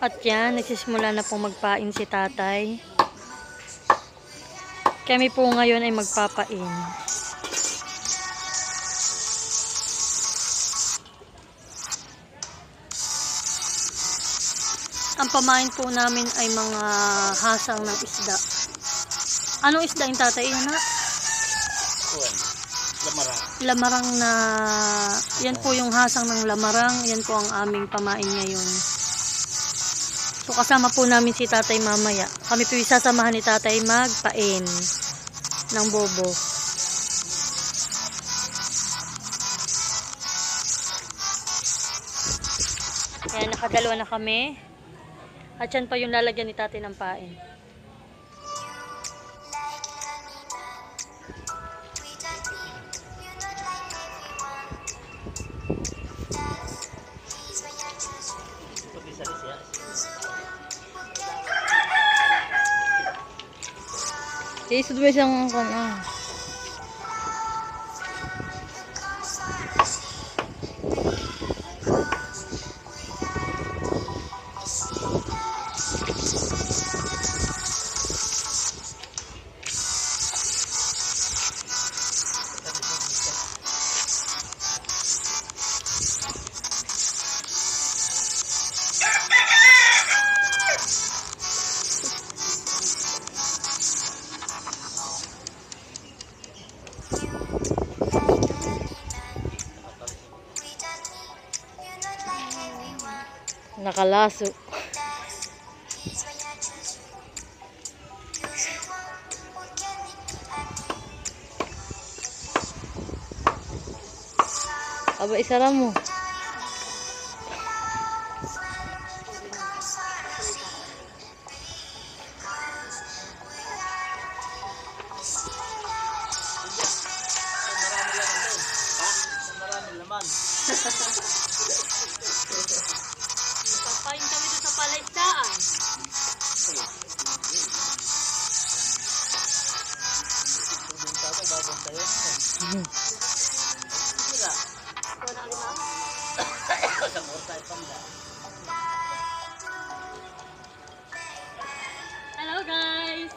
At yan, nagsisimula na pong magpain si tatay. Kami po ngayon ay magpapain. Ang pamain po namin ay mga hasang ng isda. Anong isda yung tatay? Yan na? Lamarang. Lamarang na... Yan po yung hasang ng lamarang. Yan po ang aming pamain ngayon. So kasama po namin si tatay mamaya. Kami po isasamahan ni tatay magpain ng bobo. Ayan, nakadalawa na kami. At yan pa yung lalagyan ni tatay ng pain. Isod ba siyang ano? Nakalaso. Aba, isara mo. Marami laman. Papain kami doon sa palaisdaan. Hello guys!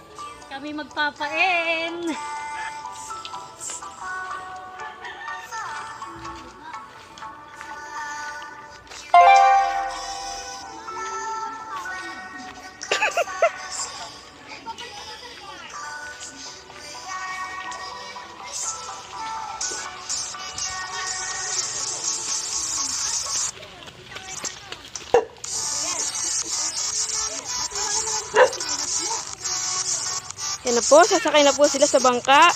Kami magpapain! Yan na po, sasakay na po sila sa bangka.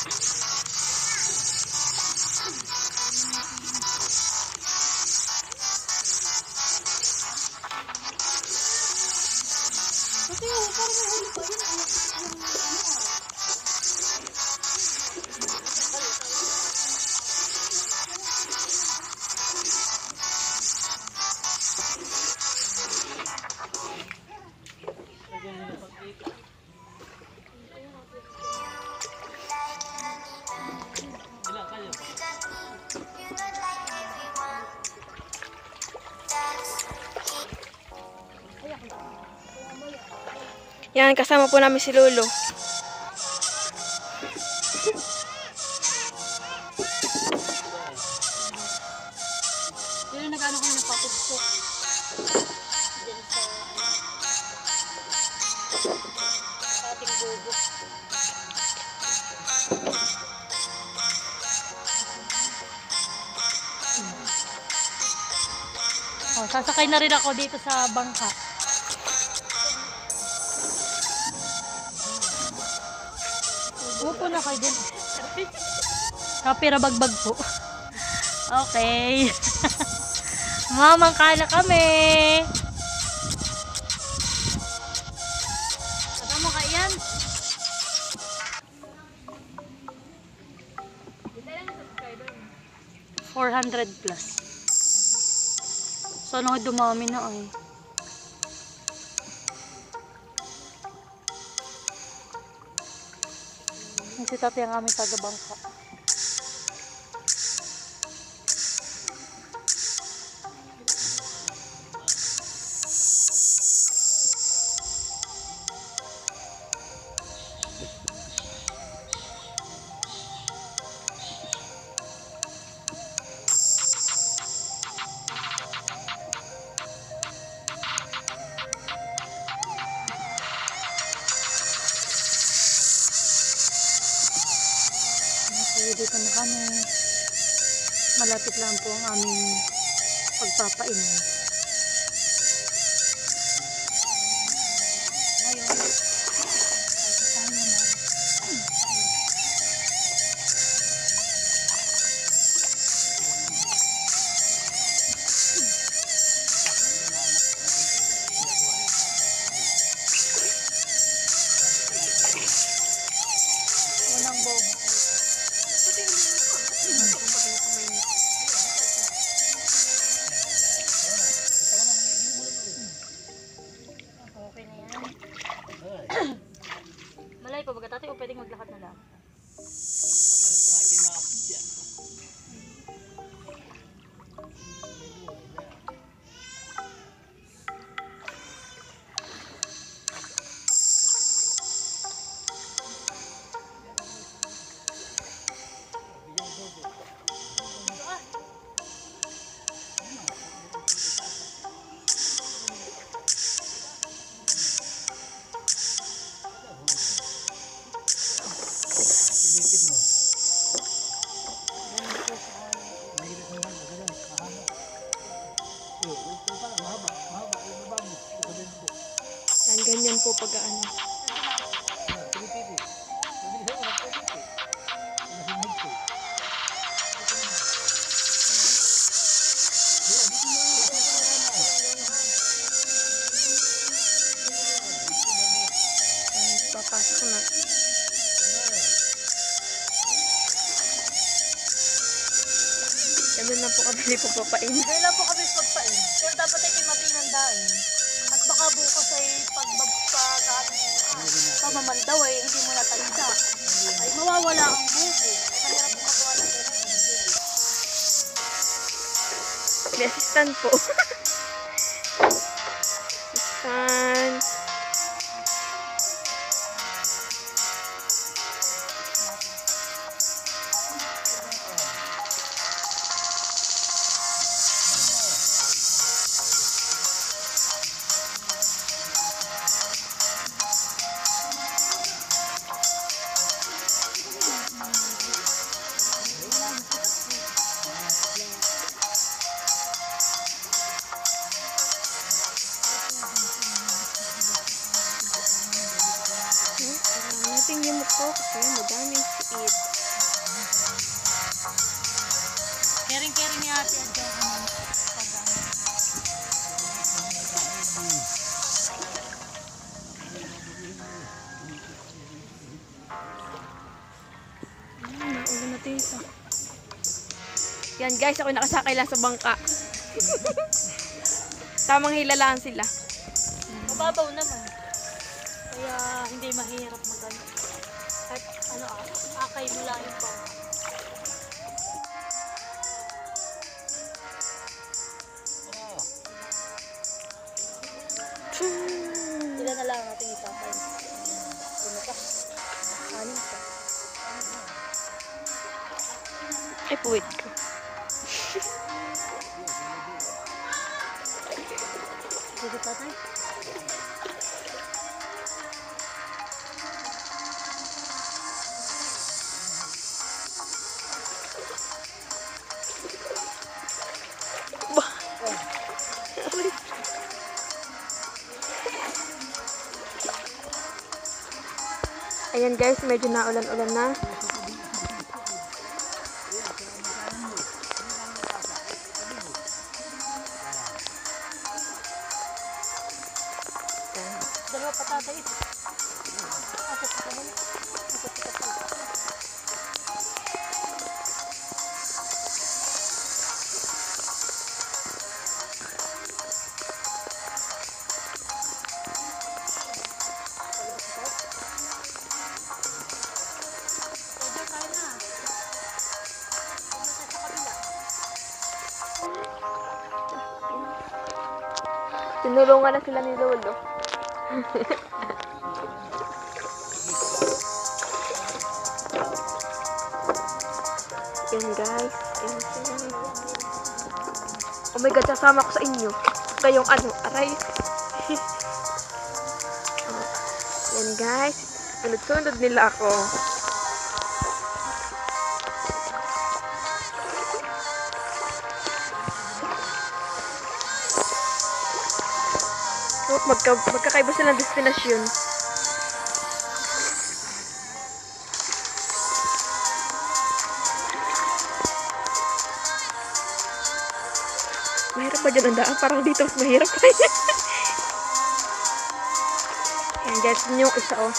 Yan, kasama po namin si Lolo. Yun ang nag-ano kami ng papuspok. Sa ating bobo. Oh, sasakay na rin ako dito sa bangka. Upo na kayo din. Kapira bagbag po. Okay. Mamangka na kami. Saka mo kaiyan. $400 plus. So, ano dumami na ay. Si tatay ang aming taga-bangka. So, dito na kami. Malapit lang po ang aming pagpapainom. Ngayon, tayo naman. Unang bobo. Okay na yan. Malay pa baga tatay o pwedeng maglakad na lang? Yan, ganyan po pag ano. Papasok na. Ganun na po kadali po papain. Dahil lang po kami pagpain. Pero dapat ay kimatingan dahil. At baka bukas ay pamamandaw ay hindi mo natalita. Ay mawawala ang buko. Mahirap po magawa ng ganun. May assistant po. Assistant. Tingnan mo po kasi madaming siit. Kering-kering ni ate at dyan naman. Naulan na ito. Yan guys, ako nakasakay lang sa bangka. Tamang hilalaan sila. Mababaw naman. Kaya hindi mahirap magano. Kahit ano akay mo lang yung pang. Ilan na lang natin itapay. Ano pa? Anin pa? Ay, puwit ko. Sige tatay. Ayan guys, medyo naulan-ulan na. Dalawa pa tatay ito. Apat pa naman. Apat pa pa. Tinulungan na sila ni Lolo. Yan guys. Yan siya. Oh my God, sasama ko sa inyo. Kayong ano, aray. Oh, yan guys. Sunod-sunod nila ako. So, magkakaiba silang destinasyon. Mahirap ba dyan ang daan? Parang dito mas mahirap pa yan. Ayan guys, yun yung isa oh.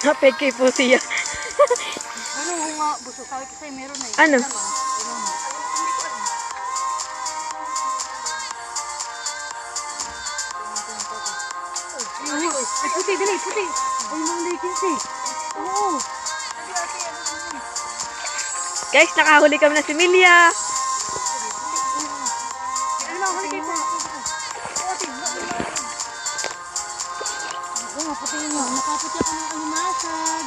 Naped kay po siya. Ano nga, buso? Sabi ko sa'yo, meron na eh. Ano? Ay, puti, dali, puti. Ay, mga leggings eh. Oo. Guys, nakahuli kami na si Milia. Ano na, huli kayo po. Oo nga, puti yun nga. Nakaputi ako ng alimasag.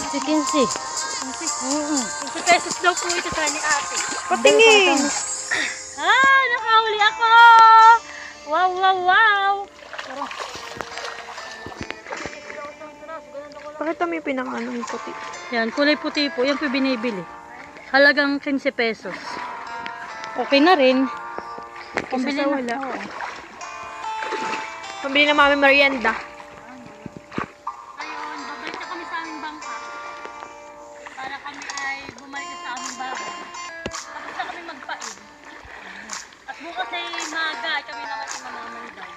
Si Kinsey. Kinsey? Oo. 50 pesos daw po ito sa ni ate. Patingin. Ah, nakahuli ako! Wow, wow, wow! Bakit kami pinakaano yung puti? Yan, kulay puti po. Yan po binibili. Halagang 15 pesos. Okay na rin. Pambili Kaysa sa na. wala. Oo. Pambili na mami merienda. Ngayon, babalik na kami sa aming bangka. Para kami ay bumalik na sa aming bahay. Tapos na kami magpain. At bukas ay maga, kami naman ay mamamanday.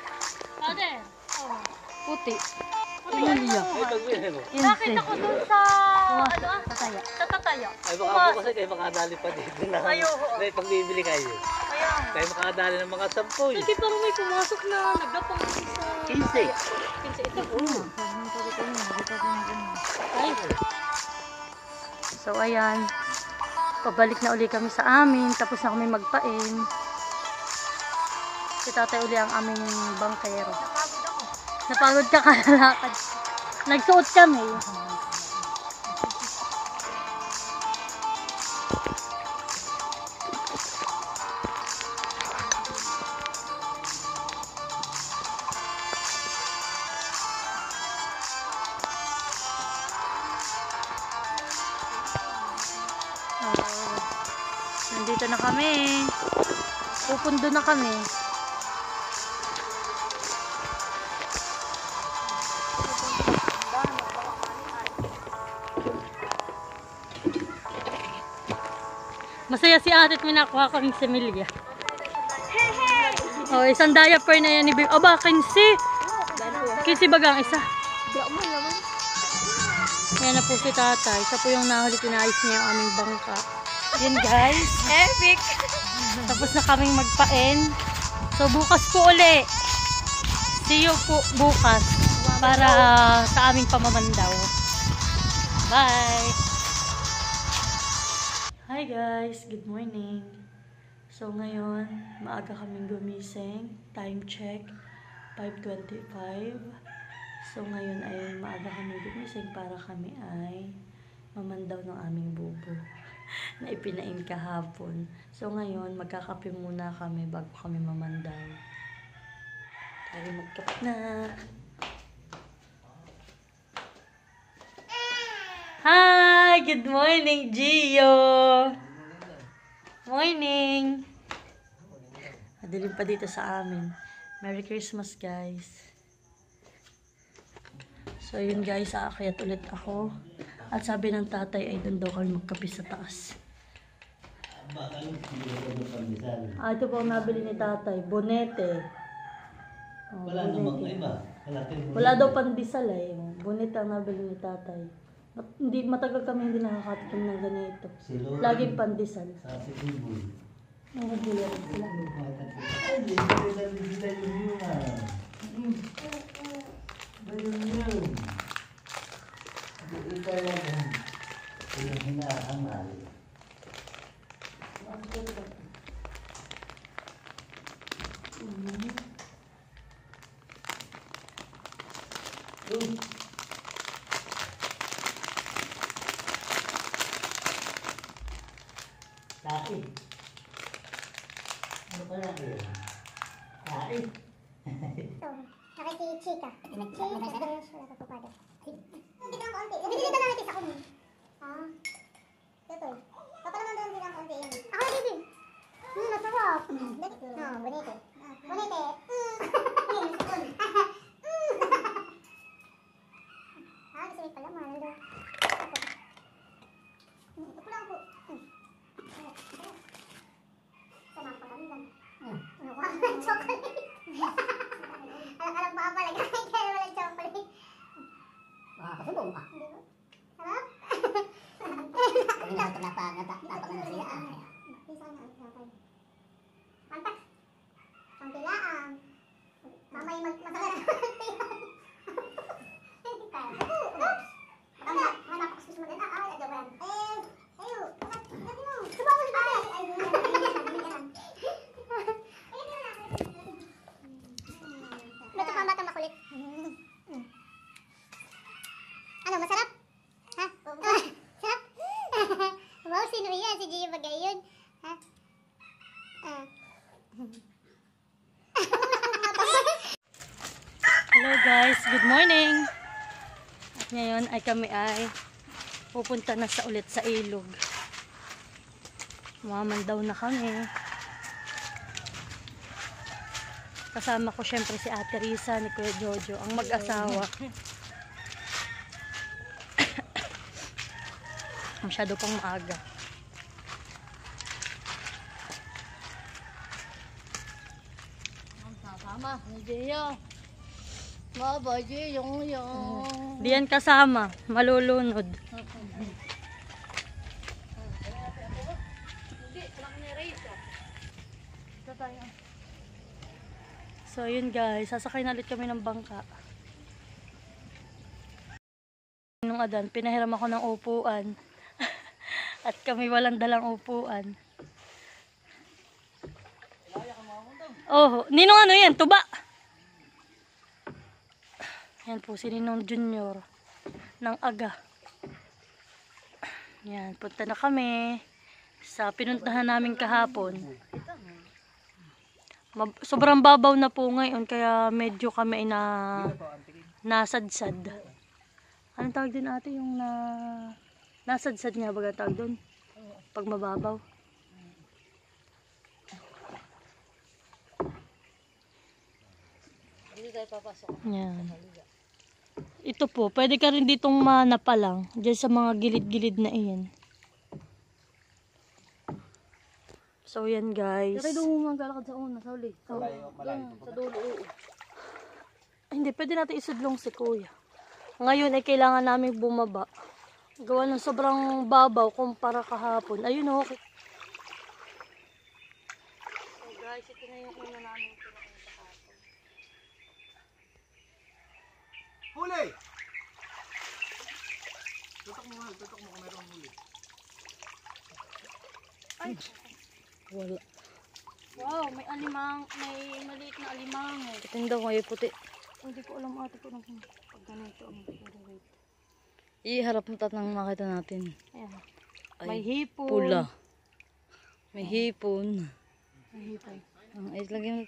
Father, oh. Puti. Emilia. Ay, pagbili mo. Bakit ako dun sa, Tataya. Sa Tataya. Ay, baka po kasi kayo makadali pa dito na. Ayoko. May pagbibili kayo. Kaya, Kayo makadali ng mga 10. hindi pa may pumasok na nagdapang sa... 15. 15 ito. Ay. So, ayan. Pabalik na uli kami sa amin. Tapos na kami magpain. Si tatay uli ang aming bangkero. Napagod ka kalalakad. Nagsuot kami. Nandito na kami. Pupundo na kami. Masaya si ate at may nakuha kaming semilya. Oh, isang diaper na yan ni Bill. Aba, 15. 15 bagang isa. Yan na po si tatay. Isa po yung nahuli, tinayos niya yung aming bangka. Yan guys. Epic. Tapos na kaming magpain. So bukas po uli. See you po bukas. Para sa aming pamamandaw. Bye! Hi guys! Good morning! So ngayon, maaga kaming gumising. Time check, 5:25. So ngayon ay maaga kaming gumising para kami ay mamandaw ng aming bubo na ipinain kahapon. So ngayon, magkakape muna kami bago kami mamandaw. Tayo magkape na! Hi! Ay, good morning, Gio. Morning. Madilim pa dito sa amin. Merry Christmas, guys. So, yun guys, aakyat ulit ako. At sabi ng tatay ay doon daw kami magkape sa taas. Ito po ang nabili ni tatay. Bonete. Oh, Wala namang iba. Wala daw pandesal eh. Bonete ang nabili ni tatay. Hindi, matagal kami hindi nakakatikim ng ganito. Laging pandesal. Sa Cebu. Nagbili rin sila. Kain. Ano pa lang yun? Kain. Nakiki-chika. Chika. Wala ka pupado. Dito ng konti. Dito lang natin sa kunin. Ah. Ito. Papalaman doon din ang konti yan. Ako na, baby. Masarap. Bonito. Bonito. Gusto mo pala, mahal doon. Ito po lang po. Sama pa kami lang. Chocolate. Alam mo apa lagi kaya walang chocolate. Makakasulong ka. Di ba? Sarap? Kung natin napagana siya. Isa na ang tatay. Mantak. Ang pilaang. Mamay masala na. Oops! Mga napakas mo din. Ajawan. Ayo. Subawa si tatay. Ay, Luto pa ang batang makulit. Ano, masarap? Ha? Sarap? Wow, sino yan? Si Gio Bagayon? Ha? Hello guys, good morning. At ngayon ay kami ay pupunta na ulit sa ilog. Mamandaw na kami. Kasama ko syempre si Ate Risa, ni Kuya Jojo, ang mag-asawa. Masyado pang maaga. Kasama, hindi yun. Baba, yung. Di yan kasama, malulunod. So yun guys, sasakay na ulit kami ng bangka. Nung adan, pinahiram ako ng upuan. At kami walang dalang upuan. Oh, Ninong ano yan? Tuba! Yan po si Ninong Junior ng aga. Yan, punta na kami sa pinuntahan namin kahapon. Sobrang babaw na po ngayon kaya medyo kami nasadsad. Anong tawag din ate yung nasadsad nga baga tawag doon? Pag mababaw. Hindi tayo papasok. Yan. Ito po, pwede ka rin ditong manapalang dyan sa mga gilid-gilid na iyan. So yan guys. Pero doon maglalakad sa una, sa uli. Sa dulo, oo. Hindi, pwede natin isudlong si kuya. Ngayon ay kailangan namin bumaba. Gawa ng sobrang babaw kumpara kahapon. Ayun okay. So guys, ito na yung una namin pinakita kahapon. Huli! Tutok mo kung mayroong huli. Ay! Wala. Wow, may alimang, may maliit na alimang. Itin daw ngayon puti. Hindi ko alam ate ko nung pag ganito ang wait. Iharap mo tatang makita natin. Ayan. Ay, May hipon. pula. May hipon. May hipon. Ay, lagyan mo.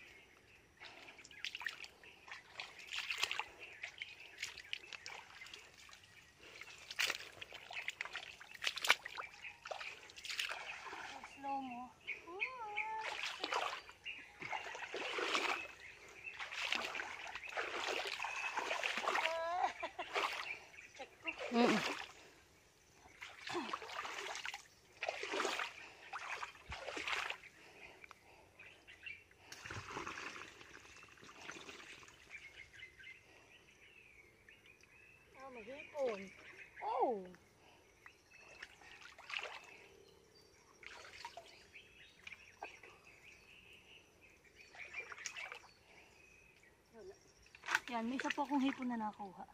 Mm. Mahipon. Oh. Yan, may isa po akong hipon na nakuha.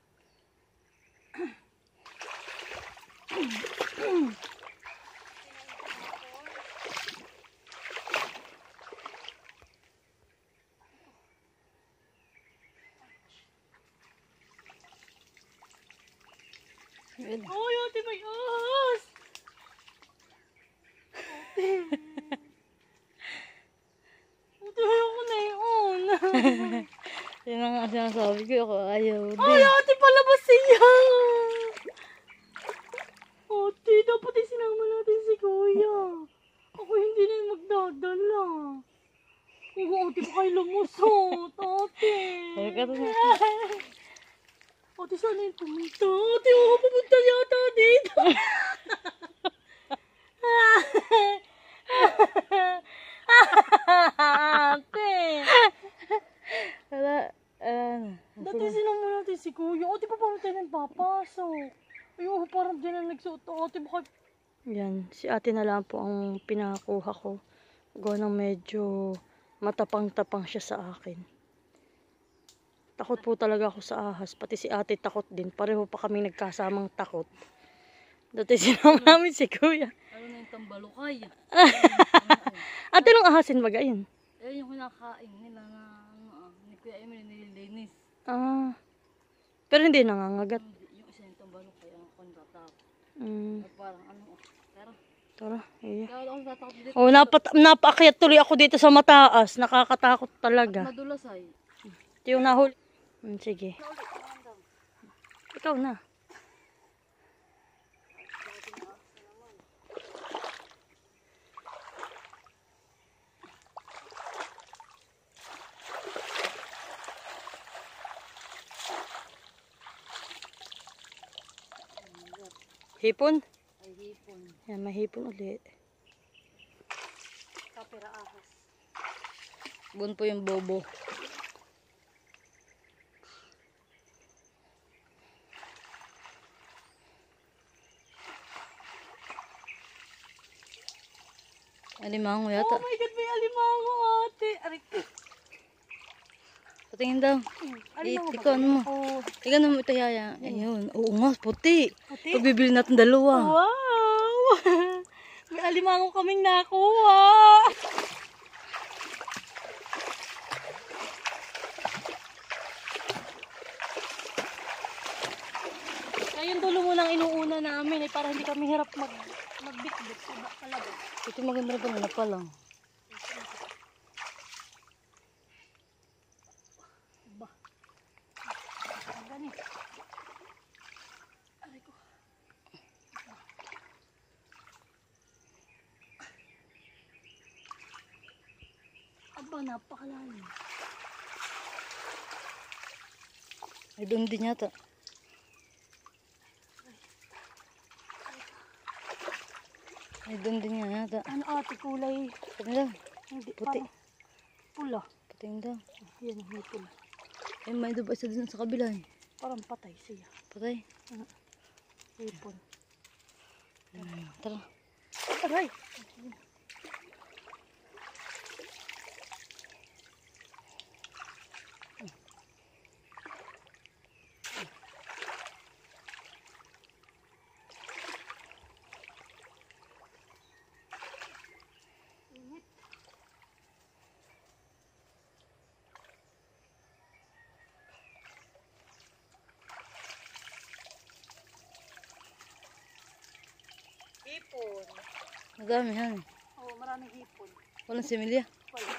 Ay, ate, may ahas! Ate, ayoko na yun. Yan ang nga sinasabi ko, ako ayaw din. Ay, ate, palabas siya! Ate, dapat isinama natin si Kuya. Ako hindi na yung magdadala. Oo, ate, pa kayo lumusot, ate. Ate, saan yung pumunta? Ate, pumunta yata dito. Ate. Wala. Dati sinama natin si Kuya. Ate, pa paano tayo nagpapasok? Ayun, parang dyan na nagsuot. Ate, baka... Yan, si ate na lang po ang pinakuha ko. Gawa ng medyo matapang-tapang siya sa akin. Takot po talaga ako sa ahas. Pati si ate takot din. Pareho pa kami nagkasamang takot. Dati sinama namin si Kuya. Ano na yung tambalukay? Ate, nung ahasin baga yun? Eh, yung kinakain nila na ni Kuya Emily nililinis. Ah. Pero hindi nangangagat. Yung isa yung tambalukay ang kontratak. Mm. Parang ano, pero Tara, iya. kaya ako tatakot dito. Oh, napaakyat tuloy ako dito sa mataas. Nakakatakot talaga. Madulas ay. Ito yung nahuli. Sige. Ikaw na. Hipon? Ay, hipon. Yan, mahipon ulit. Kapira ahas. Bun po yung bobo. Alimango yata. Oh my God, may alimango, ate. Aray, Patingin daw. alimango ba? Ikaw ano mo? Oh, Ikaw ano mo ito yaya. Ayun. Oo nga, puti. puti. Pagbibili natin dalawa. Wow! May alimango kaming nakuha. Kaya yung dulo mo lang inuuna namin para hindi kami hirap magbitbit sa talaga. Ito maganda pa na pa lang. Ba. Ganit. Aray ko. Aba, napakalalim. Ay, doon din yata. Ay, doon din yata. Ano ate, kulay? Patingin daw. Hindi, Puti. parang pula. Patingin daw. Yan ang may pula. Ay, may doon pa isa dun sa kabila eh. Parang patay siya. Patay. Hipon. Tara. Aray! Hipon. Madami yan eh. Oo, maraming hipon. Walang similya. Wala.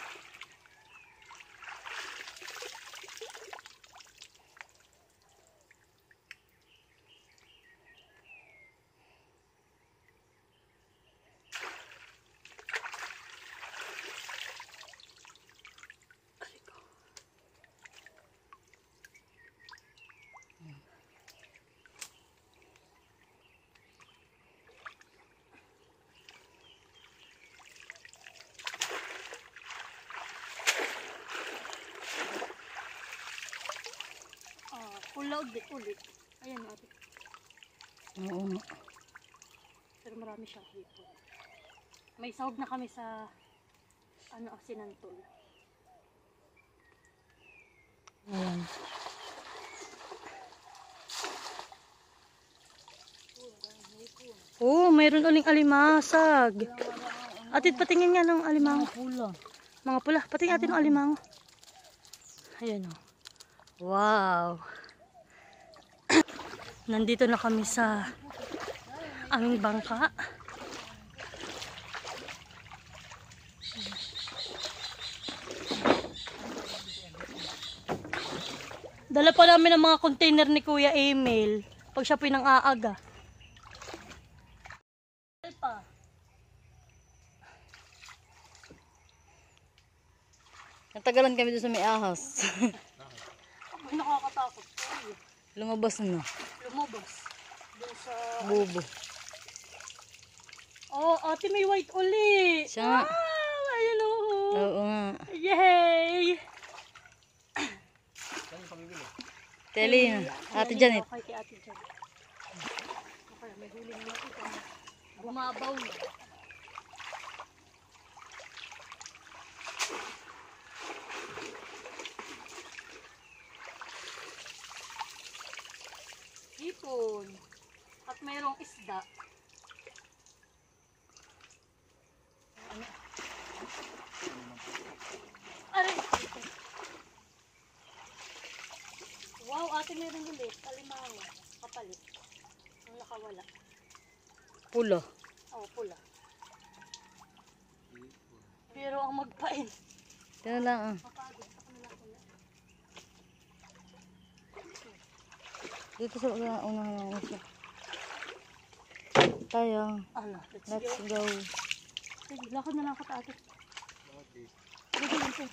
ulit. Ayan ate. Oo nga. Pero marami siyang hipon. May sahog na kami sa sinantol. Ayan. Oh, mayroon uling alimasag. Atit, patingin nga ng alimango. Pula. Mga pula. Patingin natin ng alimango. Ayan o. Wow. Nandito na kami sa aming bangka. Dala pa namin ang mga container ni Kuya Emil pag siya pinang-aaga. Natagalan kami doon sa may ahas. Ay, nakakatakot. Lumabas na. Lumabas. Doon sa... Bubo. Oh, ate, may white uli. Siya nga. Wow, ayan o. Oo nga. Yay! Teli na. Ate Janet. Okay, kay Ate Janet. Okay, may huli na natin. Bumabaw na. Hipon. At mayroong isda. Ano? Aray! Wow, ate meron ulit. Alimango. Kapalit. Ang nakawala. Pula. Oo, pula. Pero ang magpain. Ito lang ah. Mapagod. Ako na lang pula. Dito sa unang siya. Tayo. Ano? Let's Let's go. go. Sige, lakad na lang ako ate. Sige, dito.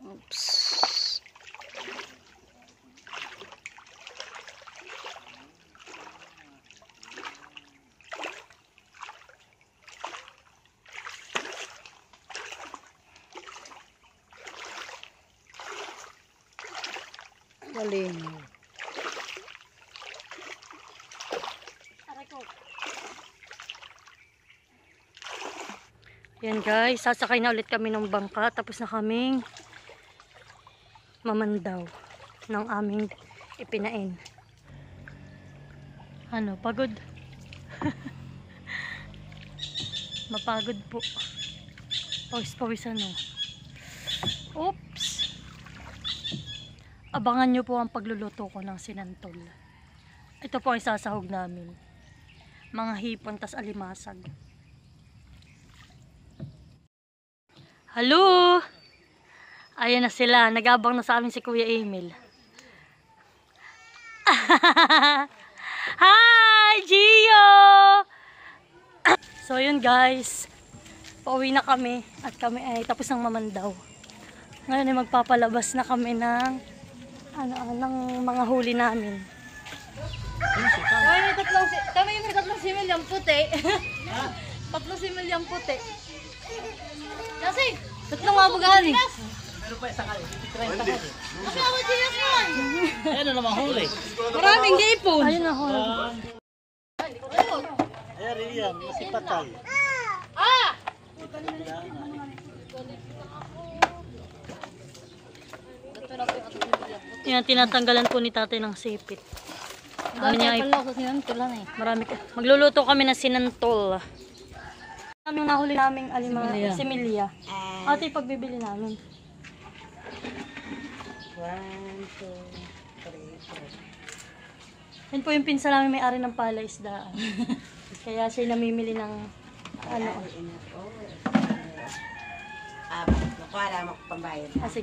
Oops. Malinaw. Aray ko. Yan guys, sasakay na ulit kami ng bangka. Tapos na kaming mamandaw ng aming ipinain. Ano, pagod? Mapagod po. Pawis-pawis ano. Oops! Abangan nyo po ang pagluluto ko ng sinantol. Ito po ang isasahog namin. Mga hipon tas alimasag. Hello! Ayan na sila. Nag-abang na sa amin si Kuya Emil. Hi, Gio! So yun guys. Pauwi na kami. At kami ay tapos ng mamandaw. Ngayon ay magpapalabas na kami ng ng mga huli namin. Kami yung tatlong simil yung puti. Tatlong simil yung puti. Kasi, tatlong abugan. Ayan na naman huli. Maraming gipon. Ayun na huli. Ayan rin yan, masipatay. Yan, tinatanggalan po ni tatay ng sipit. Ano niya ay marami ka. Magluluto kami ng sinantol. Kaming nahuli naming similya. Ate, pagbibili namin. 1, 2, 3, 4. Yan po yung pinsa namin may-ari ng palaisdaan. Kaya siya namimili ng ano. Nakuha lang ako pambayad. Sige.